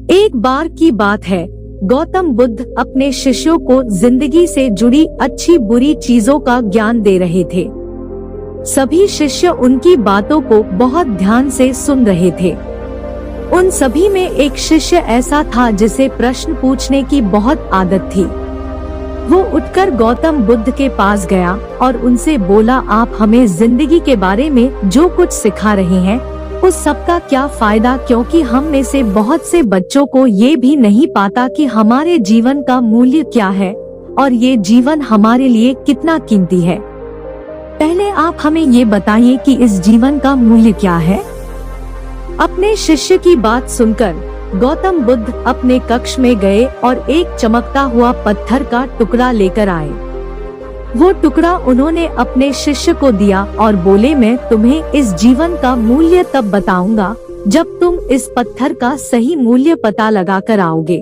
एक बार की बात है, गौतम बुद्ध अपने शिष्यों को जिंदगी से जुड़ी अच्छी बुरी चीजों का ज्ञान दे रहे थे। सभी शिष्य उनकी बातों को बहुत ध्यान से सुन रहे थे। उन सभी में एक शिष्य ऐसा था जिसे प्रश्न पूछने की बहुत आदत थी। वो उठकर गौतम बुद्ध के पास गया और उनसे बोला, आप हमें जिंदगी के बारे में जो कुछ सिखा रहे हैं उस सब का क्या फायदा, क्योंकि हम में से बहुत से बच्चों को ये भी नहीं पता कि हमारे जीवन का मूल्य क्या है और ये जीवन हमारे लिए कितना कीमती है। पहले आप हमें ये बताइए कि इस जीवन का मूल्य क्या है। अपने शिष्य की बात सुनकर गौतम बुद्ध अपने कक्ष में गए और एक चमकता हुआ पत्थर का टुकड़ा लेकर आए। वो टुकड़ा उन्होंने अपने शिष्य को दिया और बोले, मैं तुम्हें इस जीवन का मूल्य तब बताऊंगा जब तुम इस पत्थर का सही मूल्य पता लगा कर आओगे।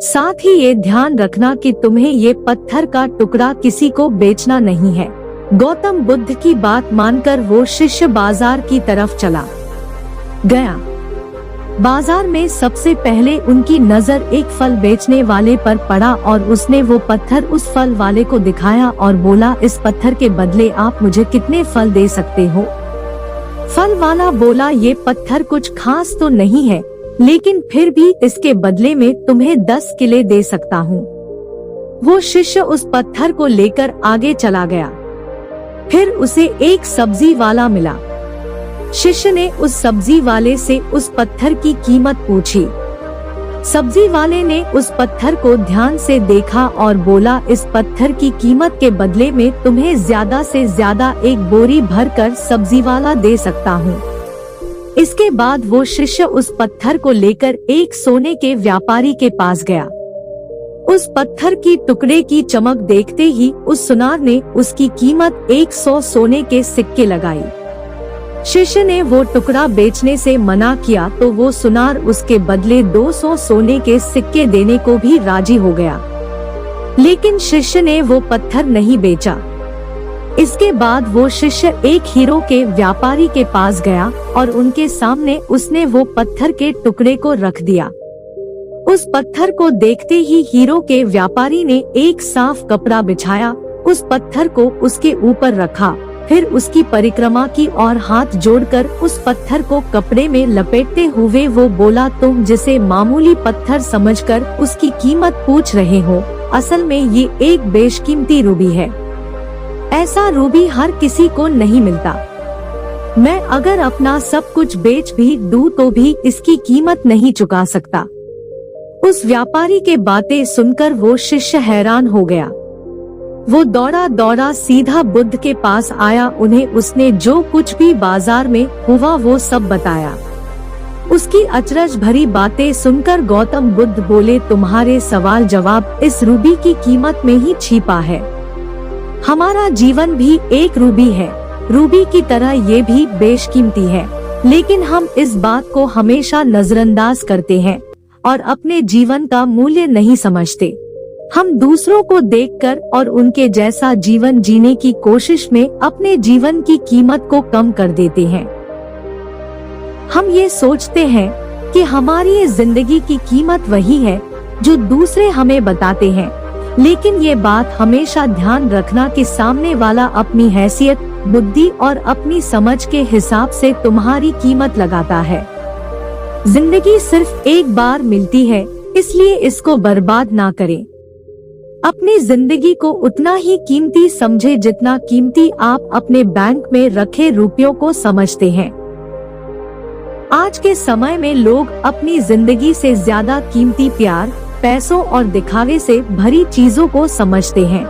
साथ ही ये ध्यान रखना कि तुम्हें ये पत्थर का टुकड़ा किसी को बेचना नहीं है। गौतम बुद्ध की बात मानकर वो शिष्य बाजार की तरफ चला गया। बाजार में सबसे पहले उनकी नजर एक फल बेचने वाले पर पड़ा और उसने वो पत्थर उस फल वाले को दिखाया और बोला, इस पत्थर के बदले आप मुझे कितने फल दे सकते हो। फल वाला बोला, ये पत्थर कुछ खास तो नहीं है, लेकिन फिर भी इसके बदले में तुम्हें 10 किले दे सकता हूँ। वो शिष्य उस पत्थर को लेकर आगे चला गया। फिर उसे एक सब्जी वाला मिला। शिष्य ने उस सब्जी वाले से उस पत्थर की कीमत पूछी। सब्जी वाले ने उस पत्थर को ध्यान से देखा और बोला, इस पत्थर की कीमत के बदले में तुम्हें ज्यादा से ज्यादा एक बोरी भरकर सब्जी वाला दे सकता हूँ। इसके बाद वो शिष्य उस पत्थर को लेकर एक सोने के व्यापारी के पास गया। उस पत्थर की टुकड़े की चमक देखते ही उस सुनार ने उसकी कीमत 100 सोने के सिक्के लगाई। शिष्य ने वो टुकड़ा बेचने से मना किया तो वो सुनार उसके बदले 200 सोने के सिक्के देने को भी राजी हो गया, लेकिन शिष्य ने वो पत्थर नहीं बेचा। इसके बाद वो शिष्य एक हीरो के व्यापारी के पास गया और उनके सामने उसने वो पत्थर के टुकड़े को रख दिया। उस पत्थर को देखते ही हीरो के व्यापारी ने एक साफ कपड़ा बिछाया, उस पत्थर को उसके ऊपर रखा, फिर उसकी परिक्रमा की और हाथ जोड़कर उस पत्थर को कपड़े में लपेटते हुए वो बोला, तुम जिसे मामूली पत्थर समझकर उसकी कीमत पूछ रहे हो, असल में ये एक बेशकीमती रूबी है। ऐसा रूबी हर किसी को नहीं मिलता। मैं अगर अपना सब कुछ बेच भी दूं तो भी इसकी कीमत नहीं चुका सकता। उस व्यापारी के बातें सुनकर वो शिष्य हैरान हो गया। वो दौड़ा दौड़ा सीधा बुद्ध के पास आया। उन्हें उसने जो कुछ भी बाजार में हुआ वो सब बताया। उसकी अचरज भरी बातें सुनकर गौतम बुद्ध बोले, तुम्हारे सवाल जवाब इस रूबी की कीमत में ही छिपा है। हमारा जीवन भी एक रूबी है, रूबी की तरह ये भी बेशकीमती है, लेकिन हम इस बात को हमेशा नजरअंदाज करते हैं और अपने जीवन का मूल्य नहीं समझते। हम दूसरों को देखकर और उनके जैसा जीवन जीने की कोशिश में अपने जीवन की कीमत को कम कर देते हैं। हम ये सोचते हैं कि हमारी जिंदगी की कीमत वही है जो दूसरे हमें बताते हैं, लेकिन ये बात हमेशा ध्यान रखना कि सामने वाला अपनी हैसियत, बुद्धि और अपनी समझ के हिसाब से तुम्हारी कीमत लगाता है। जिंदगी सिर्फ एक बार मिलती है, इसलिए इसको बर्बाद ना करें। अपनी जिंदगी को उतना ही कीमती समझे जितना कीमती आप अपने बैंक में रखे रुपयों को समझते हैं। आज के समय में लोग अपनी जिंदगी से ज्यादा कीमती प्यार, पैसों और दिखावे से भरी चीजों को समझते हैं।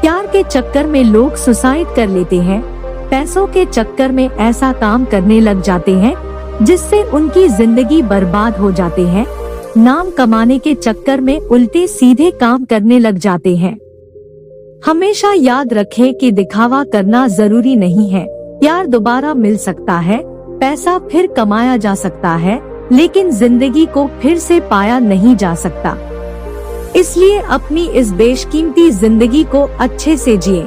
प्यार के चक्कर में लोग सुसाइड कर लेते हैं, पैसों के चक्कर में ऐसा काम करने लग जाते हैं जिससे उनकी जिंदगी बर्बाद हो जाते हैं, नाम कमाने के चक्कर में उल्टे सीधे काम करने लग जाते हैं। हमेशा याद रखें कि दिखावा करना जरूरी नहीं है। प्यार दोबारा मिल सकता है, पैसा फिर कमाया जा सकता है, लेकिन जिंदगी को फिर से पाया नहीं जा सकता। इसलिए अपनी इस बेशकीमती जिंदगी को अच्छे से जिए,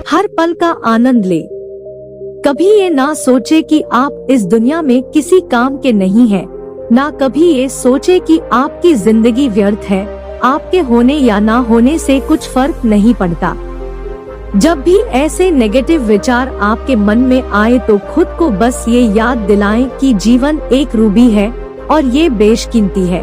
हर पल का आनंद ले। कभी ये ना सोचे कि आप इस दुनिया में किसी काम के नहीं हैं, ना कभी ये सोचे कि आपकी जिंदगी व्यर्थ है, आपके होने या ना होने से कुछ फर्क नहीं पड़ता। जब भी ऐसे नेगेटिव विचार आपके मन में आए तो खुद को बस ये याद दिलाएं कि जीवन एक रूबी है और ये बेशकीमती है।